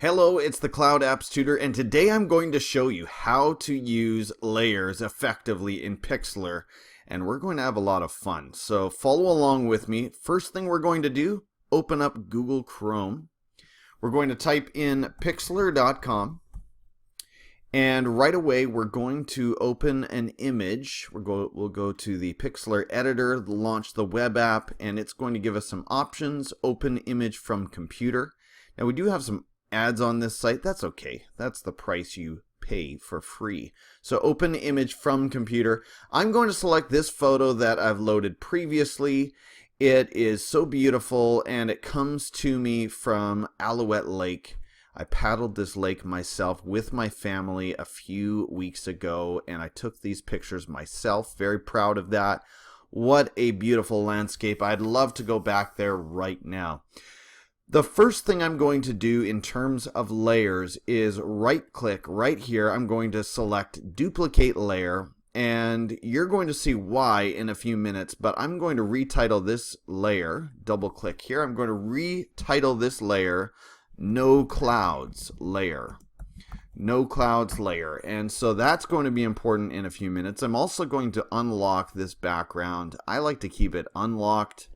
Hello, it's the Cloud Apps Tutor, and today I'm going to show you how to use layers effectively in Pixlr, and we're going to have a lot of fun. So follow along with me. First thing we're going to do, open up Google Chrome. We're going to type in pixlr.com, and right away we're going to open an image. We'll go to the Pixlr editor, launch the web app, and it's going to give us some options. Open image from computer. Now we do have some ads on this site. That's okay. That's the price you pay for free. So open image from computer. I'm going to select this photo that I've loaded previously. It is so beautiful and it comes to me from Alouette Lake. I paddled this lake myself with my family a few weeks ago and I took these pictures myself. Very proud of that. What a beautiful landscape. I'd love to go back there right now. The first thing I'm going to do in terms of layers is right click right here. I'm going to select duplicate layer, and you're going to see why in a few minutes, but I'm going to retitle this layer. Double click here. I'm going to retitle this layer No Clouds Layer. No Clouds Layer. And so that's going to be important in a few minutes. I'm also going to unlock this background. I like to keep it unlocked.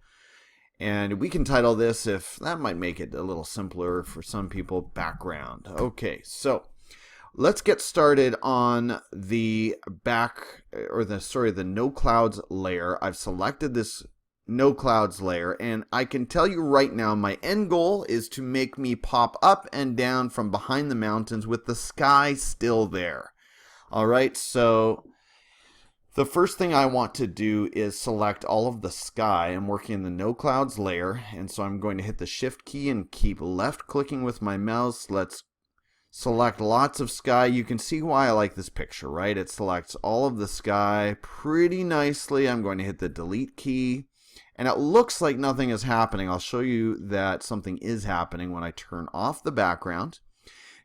And we can title this, if that might make it a little simpler for some people, background. Okay, so let's get started on the the no clouds layer. I've selected this no clouds layer, and I can tell you right now my end goal is to make me pop up and down from behind the mountains with the sky still there. All right, so the first thing I want to do is select all of the sky. I'm working in the no clouds layer, and so I'm going to hit the shift key and keep left clicking with my mouse. Let's select lots of sky. You can see why I like this picture, right? It selects all of the sky pretty nicely. I'm going to hit the delete key, and it looks like nothing is happening. I'll show you that something is happening when I turn off the background.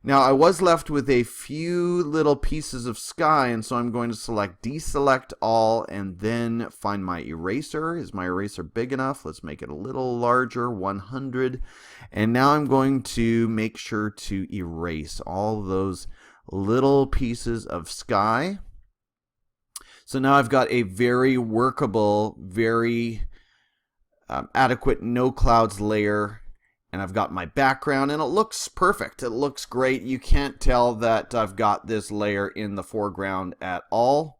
Now I was left with a few little pieces of sky, and so I'm going to select deselect all and then find my eraser. Is my eraser big enough? Let's make it a little larger, 100. And now I'm going to make sure to erase all those little pieces of sky. So now I've got a very workable, very adequate no clouds layer. And I've got my background, and it looks perfect. It looks great. You can't tell that I've got this layer in the foreground at all.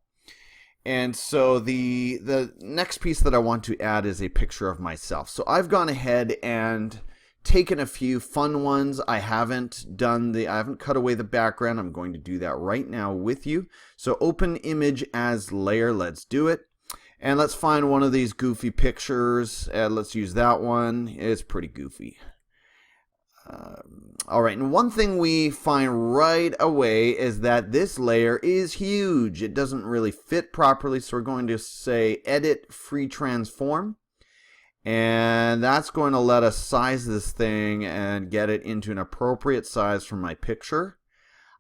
And so the next piece that I want to add is a picture of myself. So I've gone ahead and taken a few fun ones. I haven't cut away the background. I'm going to do that right now with you. So open image as layer. Let's do it. And let's find one of these goofy pictures. Let's use that one. It's pretty goofy. Alright, and one thing we find right away is that this layer is huge. It doesn't really fit properly, so we're going to say edit free transform, and that's going to let us size this thing and get it into an appropriate size for my picture.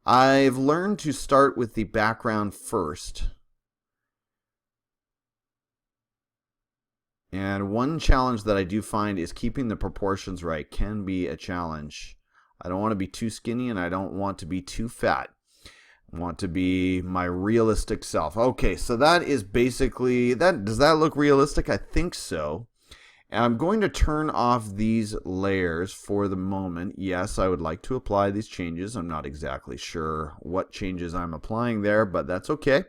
I've learned to start with the background first. And one challenge that I do find is keeping the proportions right can be a challenge. I don't want to be too skinny and I don't want to be too fat. I want to be my realistic self. Okay, so that is basically that. Does that look realistic? I think so. And I'm going to turn off these layers for the moment. Yes, I would like to apply these changes. I'm not exactly sure what changes I'm applying there, but that's okay.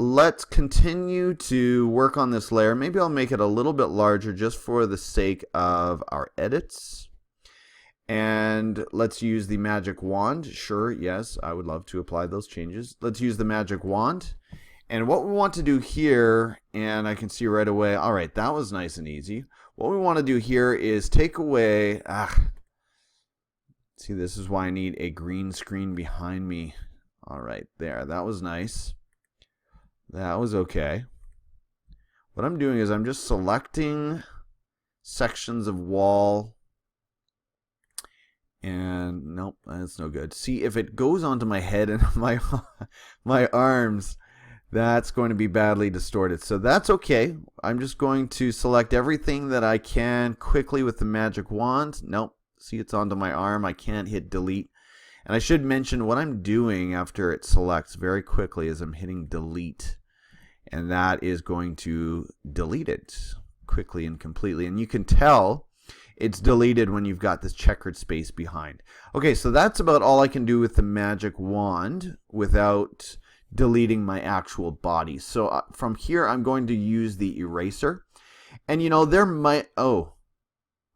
Let's continue to work on this layer. Maybe I'll make it a little bit larger just for the sake of our edits. And let's use the magic wand. Sure, yes, I would love to apply those changes. Let's use the magic wand. And what we want to do here, and I can see right away, all right, that was nice and easy. What we want to do here is take away, see, this is why I need a green screen behind me. All right, there, that was nice. That was okay. What I'm doing is I'm just selecting sections of wall. And nope, that's no good. See, if it goes onto my head and my arms, that's going to be badly distorted. So that's okay. I'm just going to select everything that I can quickly with the magic wand. Nope, See, it's onto my arm. I can't hit delete. And I should mention what I'm doing after it selects very quickly is I'm hitting delete. And that is going to delete it quickly and completely. And you can tell it's deleted when you've got this checkered space behind. Okay, so that's about all I can do with the magic wand without deleting my actual body. So from here, I'm going to use the eraser. And you know, there might, oh,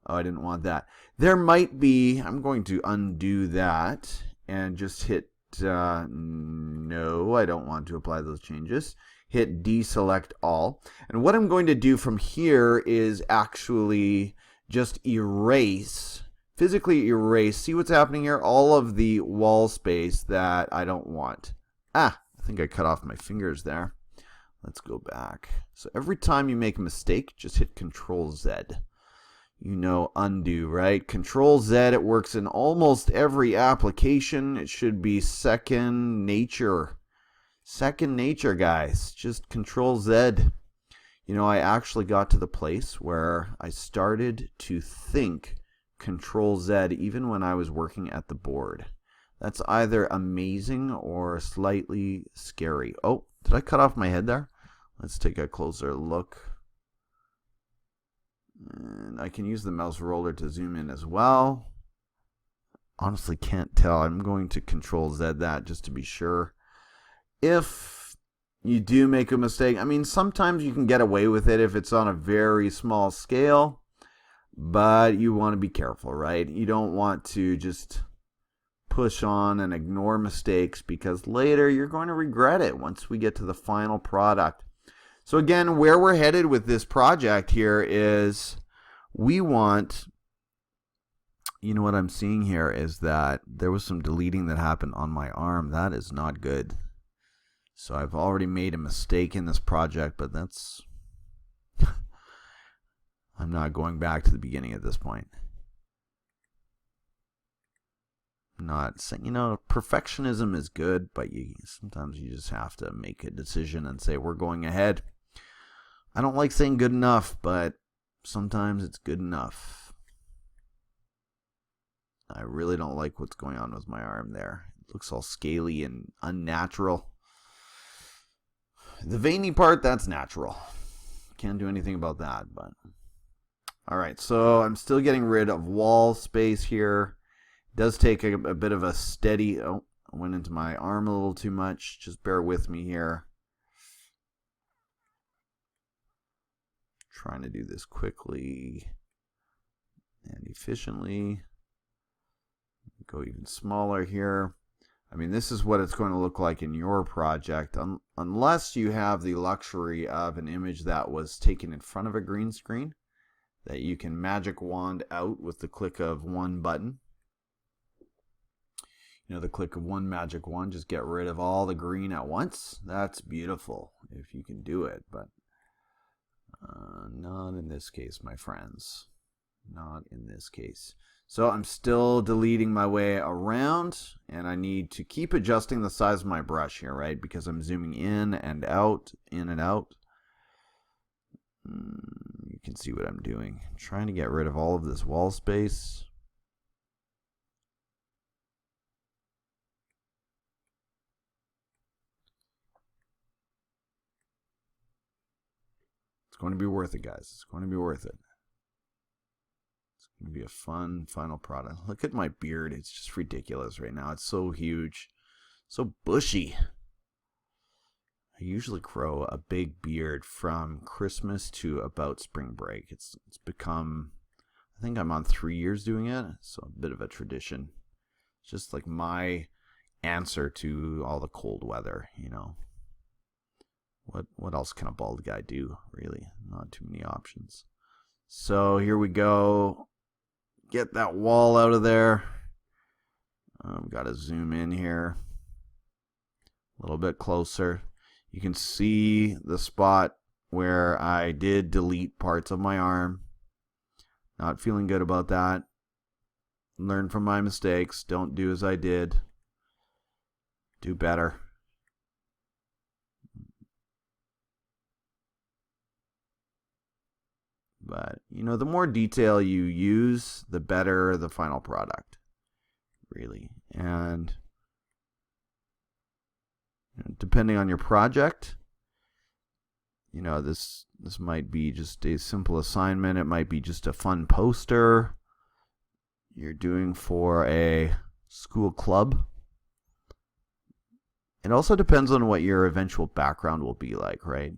I didn't want that. There might be, I'm going to undo that and just hit, no, I don't want to apply those changes. Hit deselect all. And what I'm going to do from here is actually just erase, physically erase, see what's happening here? All of the wall space that I don't want. I think I cut off my fingers there. Let's go back. So every time you make a mistake, just hit Control Z. You know, undo, right? Control Z, it works in almost every application. It should be second nature. Second nature, guys. Just Control Z. You know, I actually got to the place where I started to think Control Z even when I was working at the board. That's either amazing or slightly scary. Oh, did I cut off my head there? Let's take a closer look. And I can use the mouse roller to zoom in as well. Honestly can't tell. I'm going to Control Z that just to be sure. If you do make a mistake, I mean, sometimes you can get away with it if it's on a very small scale, but you want to be careful, right? You don't want to just push on and ignore mistakes because later you're going to regret it once we get to the final product. So again, where we're headed with this project here is we want, you know what I'm seeing here is that there was some deleting that happened on my arm. That is not good. So I've already made a mistake in this project, but that's, I'm not going back to the beginning at this point. I'm not saying, you know, perfectionism is good, but sometimes you just have to make a decision and say, we're going ahead. I don't like saying good enough, but sometimes it's good enough. I really don't like what's going on with my arm there. It looks all scaly and unnatural. The veiny part, that's natural. Can't do anything about that, but all right, so I'm still getting rid of wall space here. It does take a bit of a steady, oh, I went into my arm a little too much. Just bear with me here. Trying to do this quickly and efficiently. Go even smaller here. I mean, this is what it's going to look like in your project, unless you have the luxury of an image that was taken in front of a green screen that you can magic wand out with the click of one button. You know, the click of one magic wand, just get rid of all the green at once. That's beautiful if you can do it, but not in this case, my friends. Not in this case. So I'm still deleting my way around, and I need to keep adjusting the size of my brush here, right? Because I'm zooming in and out, in and out. You can see what I'm doing. I'm trying to get rid of all of this wall space. It's going to be worth it, guys. It's going to be worth it. It's going to be a fun final product. Look at my beard. It's just ridiculous right now. It's so huge. So bushy. I usually grow a big beard from Christmas to about spring break. It's become, I think I'm on 3 years doing it. So a bit of a tradition. It's just like my answer to all the cold weather, you know. What else can a bald guy do, really? Not too many options. So here we go. Get that wall out of there. Got to zoom in here a little bit closer. You can see the spot where I did delete parts of my arm. Not feeling good about that. Learn from my mistakes. Don't do as I did. Do better. But, you know, the more detail you use, the better the final product, really. And depending on your project, you know, this might be just a simple assignment. It might be just a fun poster you're doing for a school club. It also depends on what your eventual background will be like, right?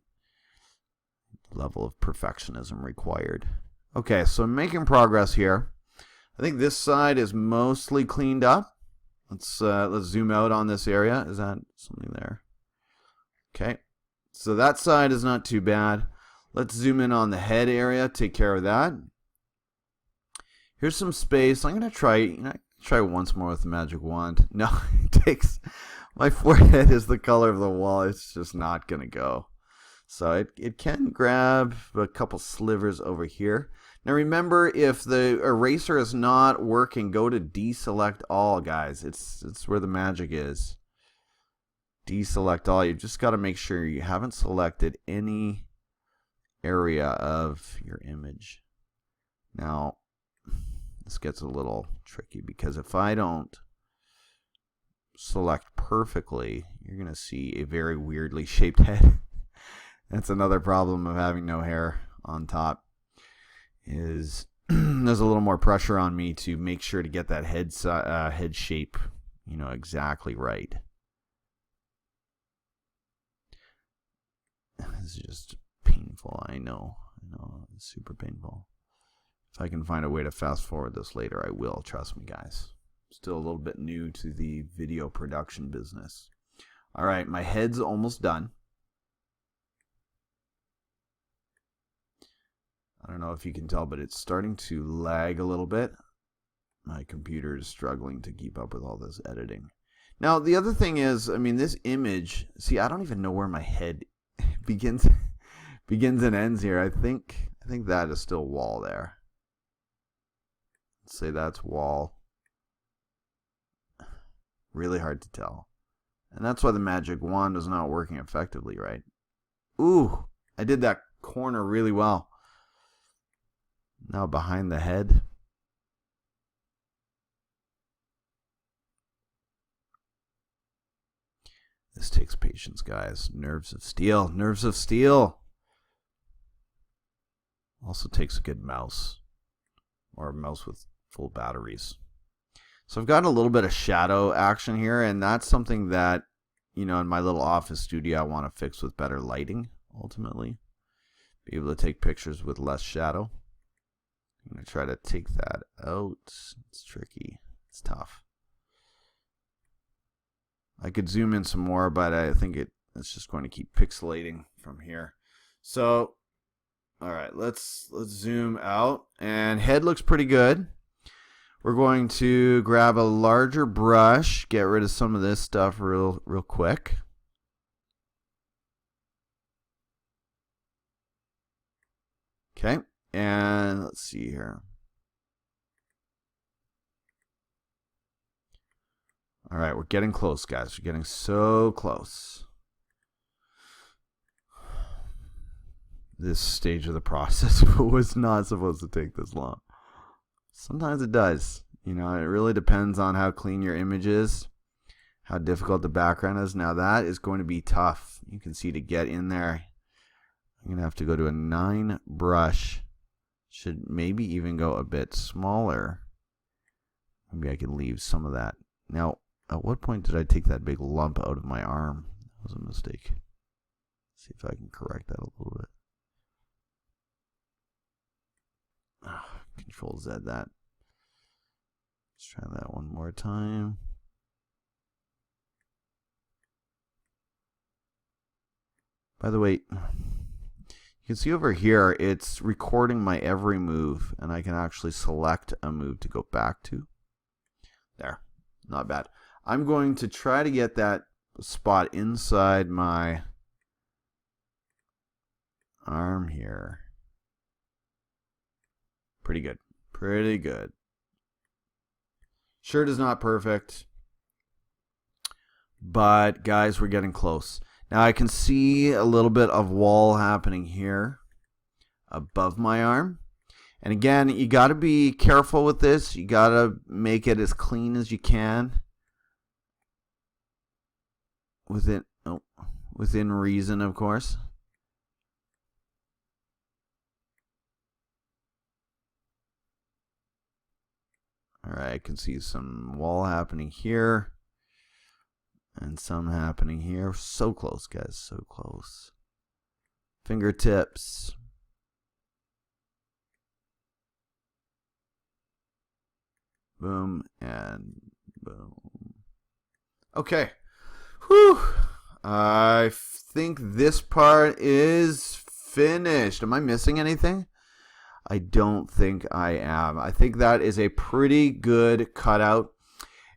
Level of perfectionism required. Okay, so I'm making progress here. I think this side is mostly cleaned up. Let's zoom out on this area. Is that something there? Okay, so that side is not too bad. Let's zoom in on the head area, take care of that. Here's some space. I'm gonna try once more with the magic wand. No, it takes, my forehead is the color of the wall. It's just not gonna go. So it can grab a couple slivers over here. Now remember, if the eraser is not working, go to deselect all, guys. It's where the magic is. Deselect all. You've just got to make sure you haven't selected any area of your image. Now, this gets a little tricky because if I don't select perfectly, you're going to see a very weirdly shaped head. That's another problem of having no hair on top, is there's a little more pressure on me to make sure to get that head shape, you know, exactly right. This is just painful. I know, it's super painful. If I can find a way to fast forward this later, I will. Trust me, guys. Still a little bit new to the video production business. All right, my head's almost done. I don't know if you can tell, but it's starting to lag a little bit. My computer is struggling to keep up with all this editing. Now, the other thing is, I mean, this image, see, I don't even know where my head begins and ends here. I think that is still wall there. Let's say that's wall. Really hard to tell. And that's why the magic wand is not working effectively, right? Ooh, I did that corner really well. Now behind the head. This takes patience, guys. Nerves of steel. Nerves of steel. Also takes a good mouse. Or a mouse with full batteries. So I've got a little bit of shadow action here, and that's something that, you know, in my little office studio I want to fix with better lighting, ultimately. Be able to take pictures with less shadow. I'm going to try to take that out. It's tricky. It's tough. I could zoom in some more, but I think it's just going to keep pixelating from here. So, all right, let's zoom out. And head looks pretty good. We're going to grab a larger brush, get rid of some of this stuff real quick. Okay. And let's see here. All right, we're getting close, guys. We're getting so close. This stage of the process was not supposed to take this long. Sometimes it does. You know, it really depends on how clean your image is, how difficult the background is. Now that is going to be tough. You can see to get in there, I'm going to have to go to a 9 brush. Should maybe even go a bit smaller. Maybe I can leave some of that. Now, at what point did I take that big lump out of my arm? That was a mistake. See if I can correct that a little bit. Control Z that. Let's try that one more time. By the way, you can see over here, it's recording my every move, and I can actually select a move to go back to. There, not bad. I'm going to try to get that spot inside my arm here. Pretty good. Pretty good. Shirt is not perfect, but guys, we're getting close. Now I can see a little bit of wall happening here. above my arm. And again, you got to be careful with this. You got to make it as clean as you can. Within reason, of course. Alright, I can see some wall happening here. And some happening here. So close, guys. So close. Fingertips. Boom and boom. Okay. Whew. I think this part is finished. Am I missing anything? I don't think I am. I think that is a pretty good cutout.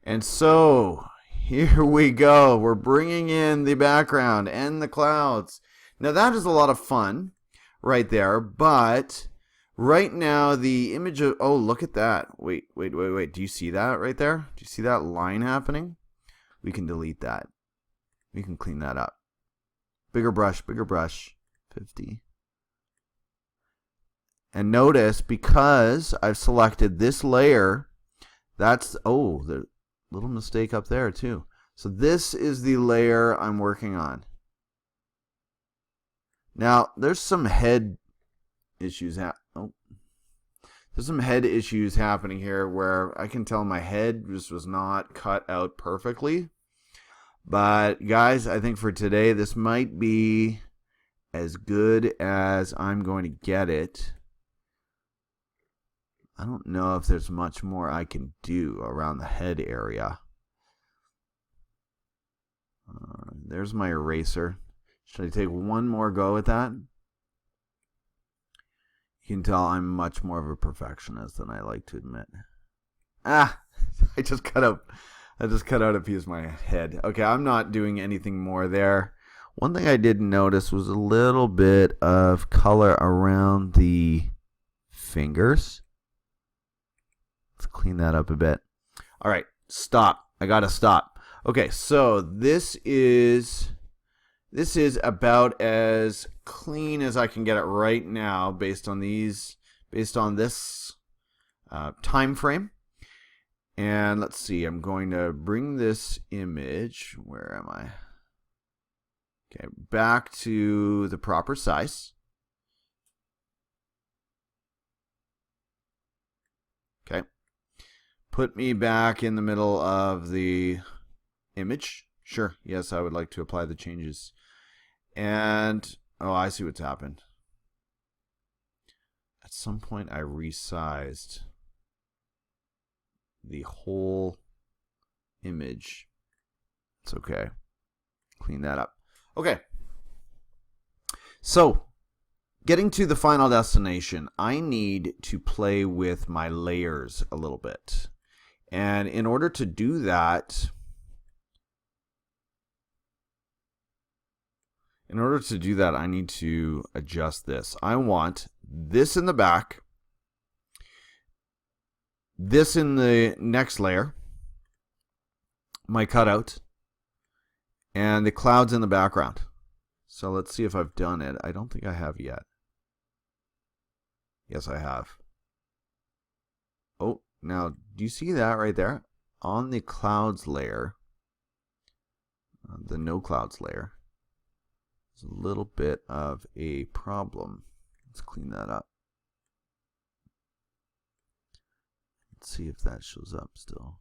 And so, here we go. We're bringing in the background and the clouds. Now that is a lot of fun right there, but right now the image of, oh, look at that. Wait. Do you see that right there? Do you see that line happening? We can delete that. We can clean that up. Bigger brush, 50. And notice, because I've selected this layer, that's, oh, the little mistake up there too. So this is the layer I'm working on. Now, there's some head issues. There's some head issues happening here where I can tell my head just was not cut out perfectly. But guys, I think for today, this might be as good as I'm going to get it. I don't know if there's much more I can do around the head area. There's my eraser. Should I take one more go at that? You can tell I'm much more of a perfectionist than I like to admit. I just cut out a piece of my head. Okay, I'm not doing anything more there. One thing I did notice was a little bit of color around the fingers. Let's clean that up a bit. All right, stop. I gotta stop. Okay, so this is about as clean as I can get it right now based on this time frame. And let's see, I'm going to bring this image, where am I? Okay, back to the proper size. Okay. Put me back in the middle of the image. Sure, yes, I would like to apply the changes. And, oh, I see what's happened. At some point I resized the whole image. It's okay. Clean that up. Okay. So, getting to the final destination, I need to play with my layers a little bit. And in order to do that, I need to adjust this. I want this in the back, this in the next layer, my cutout, and the clouds in the background. So let's see if I've done it. I don't think I have yet. Yes, I have. Oh, now, do you see that right there? On the clouds layer, the no clouds layer, there's a little bit of a problem. Let's clean that up. Let's see if that shows up still.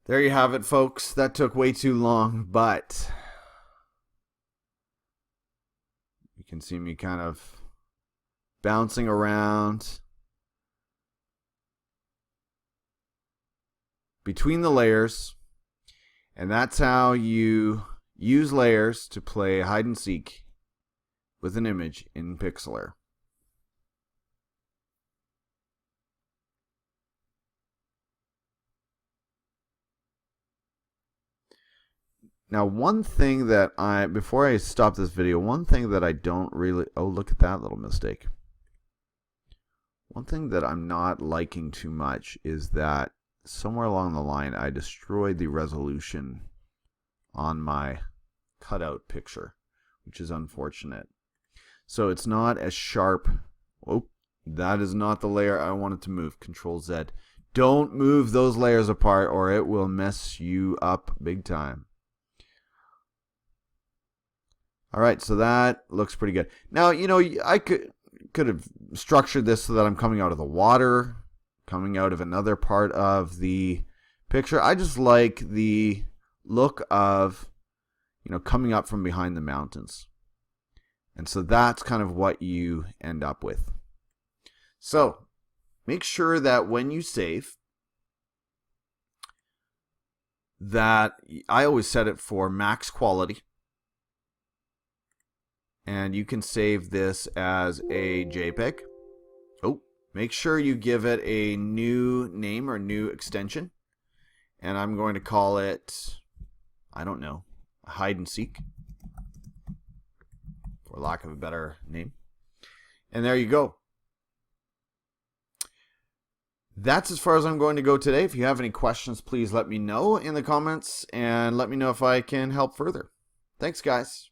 There you have it, folks. That took way too long, but you can see me kind of bouncing around between the layers, and that's how you use layers to play hide and seek with an image in Pixlr. Now, one thing that before I stop this video, one thing that I don't really, oh, look at that little mistake. One thing that I'm not liking too much is that somewhere along the line I destroyed the resolution on my cutout picture, which is unfortunate. So it's not as sharp. Oh, that is not the layer I wanted to move. Control Z. Don't move those layers apart or it will mess you up big time. Alright, so that looks pretty good. Now, you know, I could have structured this so that I'm coming out of the water, coming out of another part of the picture. I just like the look of, you know, coming up from behind the mountains. And so that's kind of what you end up with. So make sure that when you save, that I always set it for max quality. And you can save this as a JPEG. Oh, make sure you give it a new name or new extension. And I'm going to call it, I don't know, hide and seek, for lack of a better name. And there you go. That's as far as I'm going to go today. If you have any questions, please let me know in the comments and let me know if I can help further. Thanks, guys.